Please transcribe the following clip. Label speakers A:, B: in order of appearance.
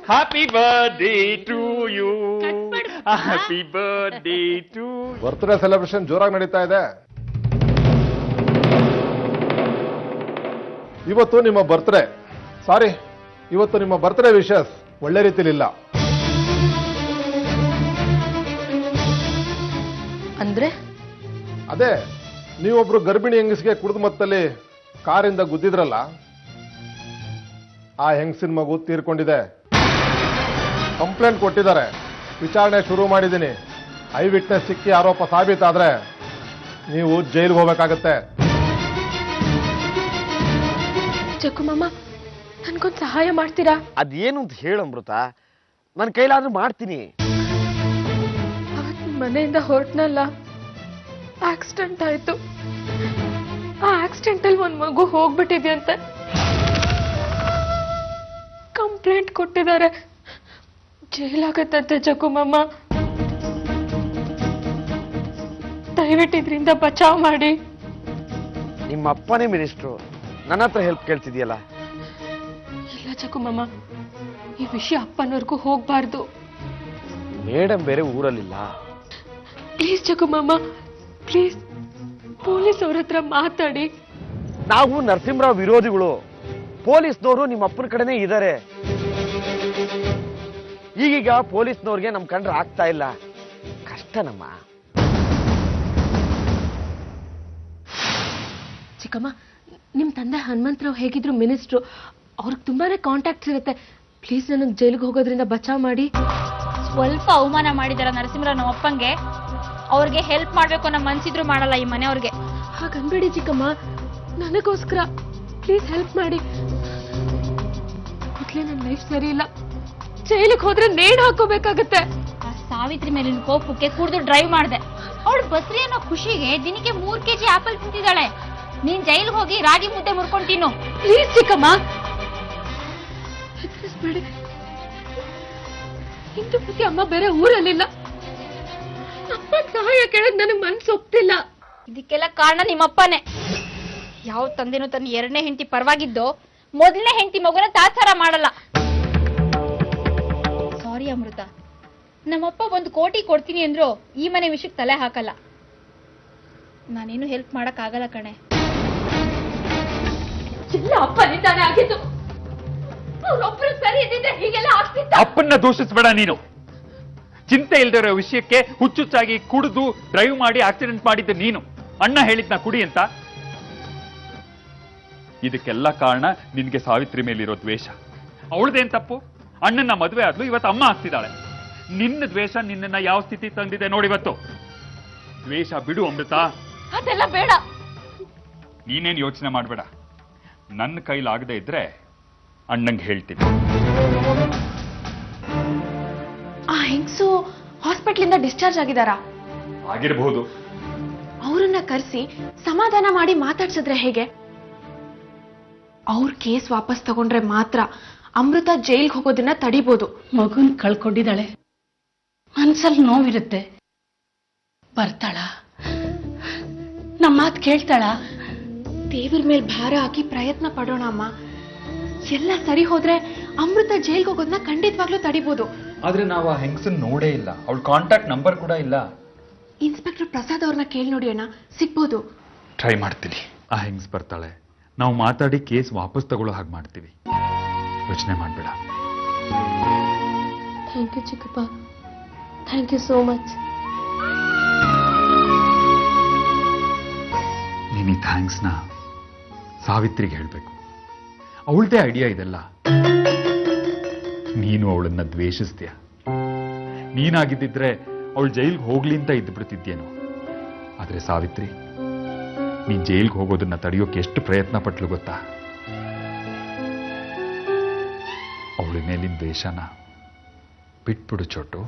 A: Happy birthday to you. Happy birthday to.
B: Birthday celebration ಜೋರಾಗಿ ನಡೀತಾ ಇದೆ. ಇವತ್ತು ನಿಮ್ಮ ಬರ್ತ್ಡೇ, ಸಾರಿ, ಇವತ್ತು ನಿಮ್ಮ ಬರ್ತ್ಡೇ ವಿಶಸ್ ಒಳ್ಳೆ ರೀತಿಲಿಲ್ಲ.
C: ಅಂದ್ರೆ
B: ಅದೇ ನೀವೊಬ್ರು ಗರ್ಭಿಣಿ ಹೆಂಗಸಿಗೆ ಕುಡಿದ ಮತ್ತಲ್ಲಿ ಕಾರಿಂದ ಗುದ್ದಿದ್ರಲ್ಲ, ಆ ಹೆಂಗಸಿನ ಮಗು ತೀರ್ಕೊಂಡಿದೆ. ಕಂಪ್ಲೇಂಟ್ ಕೊಟ್ಟಿದ್ದಾರೆ, ವಿಚಾರಣೆ ಶುರು ಮಾಡಿದ್ದೀನಿ. ಐ ವಿಟ್ನೆಸ್ ಸಿಕ್ಕಿ ಆರೋಪ ಸಾಬೀತಾದ್ರೆ ನೀವು ಜೈಲಿಗೆ ಹೋಗ್ಬೇಕಾಗತ್ತೆ.
C: ಜಗ್ಗುಮಮ್ಮ, ನನ್ಗೊಂದು ಸಹಾಯ ಮಾಡ್ತೀರಾ?
D: ಅದೇನು ಅಂತ ಹೇಳು ಅಮೃತ, ನನ್ನ ಕೈಲಾದ್ರೂ ಮಾಡ್ತೀನಿ.
C: ಅವತ್ತು ಮನೆಯಿಂದ ಹೊರಟ್ನಲ್ಲ, ಆಕ್ಸಿಡೆಂಟ್ ಆಯ್ತು. ಆ ಆಕ್ಸಿಡೆಂಟ್ ಅಲ್ಲಿ ಒಂದ್ ಮಗು ಹೋಗ್ಬಿಟ್ಟಿದ್ಯಂತೆ. ಕಂಪ್ಲೇಂಟ್ ಕೊಟ್ಟಿದ್ದಾರೆ, ಜೈಲಾಗತ್ತಂತೆ. ಜಗ್ಗುಮಮ್ಮ, ದಯವಿಟ್ಟು ಇದರಿಂದ ಬಚಾವ್ ಮಾಡಿ.
D: ನಿಮ್ಮ ಅಪ್ಪನೇ ಮಿನಿಸ್ಟ್ರು, ನನ್ನ ಹತ್ರ ಹೆಲ್ಪ್ ಕೇಳ್ತಿದ್ಯಲ್ಲ?
C: ಇಲ್ಲ ಜಗ್ಗುಮಮ್ಮ, ಈ ವಿಷಯ ಅಪ್ಪನವರೆಗೂ ಹೋಗ್ಬಾರ್ದು.
D: ಮೇಡಮ್ ಬೇರೆ ಊರಲ್ಲಿಲ್ಲ.
C: ಪ್ಲೀಸ್ ಜಗ್ಗುಮಮ್ಮ, ಪ್ಲೀಸ್, ಪೊಲೀಸ್ ಅವ್ರ ಹತ್ರ ಮಾತಾಡಿ.
D: ನಾವು ನರಸಿಂಹರಾವ್ ವಿರೋಧಿಗಳು. ಪೊಲೀಸ್ನವರು ನಿಮ್ಮ ಅಪ್ಪನ ಕಡೆನೇ ಇದ್ದಾರೆ. ಈಗೀಗ ಪೊಲೀಸ್ನವ್ರಿಗೆ ನಮ್ ಕಂಡ್ರೆ ಆಗ್ತಾ ಇಲ್ಲ. ಕಷ್ಟ ನಮ್ಮ.
C: ಚಿಕ್ಕಮ್ಮ, ನಿಮ್ ತಂದೆ ಹನುಮಂತರಾವ್ ಹೇಗಿದ್ರು ಮಿನಿಸ್ಟ್ರು, ಅವ್ರಿಗೆ ತುಂಬಾನೇ ಕಾಂಟ್ಯಾಕ್ಟ್ಸ್ ಇರುತ್ತೆ. ಪ್ಲೀಸ್ ನನಗೆ ಜೈಲಿಗೆ ಹೋಗೋದ್ರಿಂದ ಬಚಾವ್ ಮಾಡಿ.
E: ಸ್ವಲ್ಪ ಅವಮಾನ ಮಾಡಿದಾರ ನರಸಿಂಹರಾವ್ ನಮ್ಮ ಅಪ್ಪಂಗೆ. ಅವ್ರಿಗೆ ಹೆಲ್ಪ್ ಮಾಡ್ಬೇಕು ಅನ್ನೋ ಮನ್ಸಿದ್ರು ಮಾಡಲ್ಲ ಈ ಮನೆಯವ್ರಿಗೆ.
C: ಹಾಗನ್ಬೇಡಿ ಚಿಕ್ಕಮ್ಮ, ನನಗೋಸ್ಕರ ಪ್ಲೀಸ್ ಹೆಲ್ಪ್ ಮಾಡಿ. ಮೊದ್ಲೇ ನನ್ನ ಲೈಫ್ ಸರಿ ಇಲ್ಲ, ಜೈಲಿಗೆ ಹೋದ್ರೆ ನೇಣು ಹಾಕೋಬೇಕಾಗತ್ತೆ.
E: ಆ ಸಾವಿತ್ರಿ ಮೇಲಿನ ಕೋಪಕ್ಕೆ ಕುಡಿದು ಡ್ರೈವ್ ಮಾಡಿದೆ. ಅವಳು ಬಸ್ರಿ ಅನ್ನೋ ಖುಷಿಗೆ ದಿನಕ್ಕೆ 3 kg ಆಪಲ್ ತಿಂತಿದ್ದಾಳೆ. ನೀನ್ ಜೈಲಿಗೆ ಹೋಗಿ ರಾಗಿ ಮುದ್ದೆ ಮುರ್ಕೊಂಡು ತಿನ್ನು.
C: ಪ್ಲೀಸ್ ಚಿಕ್ಕಮ್ಮ, ಹೆದರಿಸ್ಬೇಡಿ. ಇಂದು ಪ್ರತಿ ಅಮ್ಮ ಬೇರೆ ಊರಲ್ಲಿಲ್ಲ. ಅಪ್ಪ ಸಹಾಯ ಕೇಳಕ್ ನನಗೆ ಮನ್ಸು ಒಪ್ತಿಲ್ಲ.
E: ಇದಕ್ಕೆಲ್ಲ ಕಾರಣ ನಿಮ್ಮಪ್ಪನೇ. ಯಾವ ತಂದೆನೂ ತನ್ನ 2ನೇ ಹೆಂಡತಿ ಪರವಾಗಿದ್ದು 1ನೇ ಹೆಂಡತಿ ಮಗುನ ತಾತ್ಸಾರ ಮಾಡಲ್ಲ. ಸಾರಿ ಅಮೃತ, ನಮ್ಮಪ್ಪ 1 ಕೋಟಿ ಕೊಡ್ತೀನಿ ಅಂದ್ರು ಈ ಮನೆ ವಿಷಯಕ್ಕೆ ತಲೆ ಹಾಕಲ್ಲ. ನಾನೇನು ಹೆಲ್ಪ್ ಮಾಡಕ್ ಆಗಲ್ಲ ಕಣೆ.
C: ಎಲ್ಲ ಅಪ್ಪನಿಂದಾನೆ ಆಗಿದ್ದು. ಅವ್ರೊಬ್ರು ಸರಿ ಇದ್ದಿದ್ರೆ ಹೀಗೆಲ್ಲ ಆಗ್ತಿತ್ತ?
A: ಅಪ್ಪನ್ನ ದೂಷಿಸಬೇಡ ನೀನು. ಚಿಂತೆ ಇಲ್ದಿರೋ ವಿಷಯಕ್ಕೆ ಹುಚ್ಚುಚ್ಚಾಗಿ ಕುಡಿದು ಡ್ರೈವ್ ಮಾಡಿ ಆಕ್ಸಿಡೆಂಟ್ ಮಾಡಿದ್ದ ನೀನು. ಅಣ್ಣ ಹೇಳಿದ್ನ ಕುಡಿ ಅಂತ. ಇದಕ್ಕೆಲ್ಲ ಕಾರಣ ನಿನ್ಗೆ ಸಾವಿತ್ರಿ ಮೇಲಿರೋ ದ್ವೇಷ. ಅವಳದೇನ್ ತಪ್ಪು? ಅಣ್ಣನ ಮದುವೆ ಆದ್ಲು, ಇವತ್ತು ಅಮ್ಮ ಆಗ್ತಿದ್ದಾಳೆ. ನಿನ್ನ ದ್ವೇಷ ನಿನ್ನನ್ನ ಯಾವ ಸ್ಥಿತಿ ತಂದಿದೆ ನೋಡಿವತ್ತು. ದ್ವೇಷ ಬಿಡು ಅಮೃತ.
C: ಅದೆಲ್ಲ ಬೇಡ.
A: ನೀನೇನ್ ಯೋಚನೆ ಮಾಡ್ಬೇಡ. ನನ್ನ ಕೈಲಾಗದೆ ಇದ್ರೆ ಅಣ್ಣಂಗೆ ಹೇಳ್ತೀನಿ.
C: ಆ ಹೆಂಗ್ಸು ಹಾಸ್ಪಿಟ್ಲಿಂದ ಡಿಸ್ಚಾರ್ಜ್ ಆಗಿದಾರಾ?
A: ಆಗಿರಬಹುದು.
C: ಅವರನ್ನ ಕರೆಸಿ ಸಮಾಧಾನ ಮಾಡಿ ಮಾತಾಡ್ಸಿದ್ರೆ ಹೇಗೆ? ಅವ್ರ ಕೇಸ್ ವಾಪಸ್ ತಗೊಂಡ್ರೆ ಮಾತ್ರ ಅಮೃತ ಜೈಲ್ಗೆ ಹೋಗೋದನ್ನ ತಡಿಬಹುದು.
F: ಮಗುನ್ ಕಳ್ಕೊಂಡಿದ್ದಾಳೆ, ಮನ್ಸಲ್ಲಿ ನೋವಿರುತ್ತೆ. ಬರ್ತಾಳ? ನಮ್ಮ ಮಾತು ಕೇಳ್ತಾಳ?
C: ದೇವ್ರ ಮೇಲೆ ಭಾರ ಹಾಕಿ ಪ್ರಯತ್ನ ಪಡೋಣ ಅಮ್ಮ. ಎಲ್ಲ ಸರಿ ಹೋದ್ರೆ ಅಮೃತ ಜೈಲ್ಗೆ ಹೋಗೋದನ್ನ ಖಂಡಿತವಾಗ್ಲೂ ತಡಿಬಹುದು.
A: ಆದ್ರೆ ನಾವು ಆ ಹೆಂಗಸನ್ ನೋಡೇ ಇಲ್ಲ, ಅವಳ ಕಾಂಟ್ಯಾಕ್ಟ್ ನಂಬರ್ ಕೂಡ ಇಲ್ಲ.
C: ಇನ್ಸ್ಪೆಕ್ಟರ್ ಪ್ರಸಾದ್ ಅವ್ರನ್ನ ಕೇಳಿ ನೋಡಿ ಅಣ್ಣ, ಸಿಗ್ಬೋದು.
A: ಟ್ರೈ ಮಾಡ್ತೀನಿ. ಆ ಹೆಂಗ್ಸ್ ಬರ್ತಾಳೆ, ನಾವು ಮಾತಾಡಿ ಕೇಸ್ ವಾಪಸ್ ತಗೊಳ್ಳೋ ಹಾಗೆ ಮಾಡ್ತೀವಿ. ಯೋಚನೆ ಮಾಡ್ಬೇಡ.
C: ಥ್ಯಾಂಕ್ ಯು ಚಿಕ್ಕಪ್ಪ, ಥ್ಯಾಂಕ್ ಯು ಸೋ ಮಚ್.
A: ನೀನು ಈ ಥ್ಯಾಂಕ್ಸ್ನ ಸಾವಿತ್ರಿಗೆ ಹೇಳ್ಬೇಕು. ಅವಳದೇ ಐಡಿಯಾ ಇದೆಲ್ಲ. ನೀನು ಅವಳನ್ನ ದ್ವೇಷಿಸ್ತೀಯ. ನೀನಾಗಿದ್ದಿದ್ರೆ ಅವಳು ಜೈಲ್ಗೆ ಹೋಗ್ಲಿ ಅಂತ ಇದ್ದುಬಿಡ್ತಿದ್ಯೇನೋ. ಆದ್ರೆ ಸಾವಿತ್ರಿ, ನೀನ್ ಜೈಲ್ಗೆ ಹೋಗೋದನ್ನ ತಡೆಯೋಕೆ ಎಷ್ಟು ಪ್ರಯತ್ನ ಪಟ್ಲು ಗೊತ್ತಾ? ಅವಳ ಮೇಲಿನ ದ್ವೇಷನ ಬಿಟ್ಬಿಡು ಚೋಟು.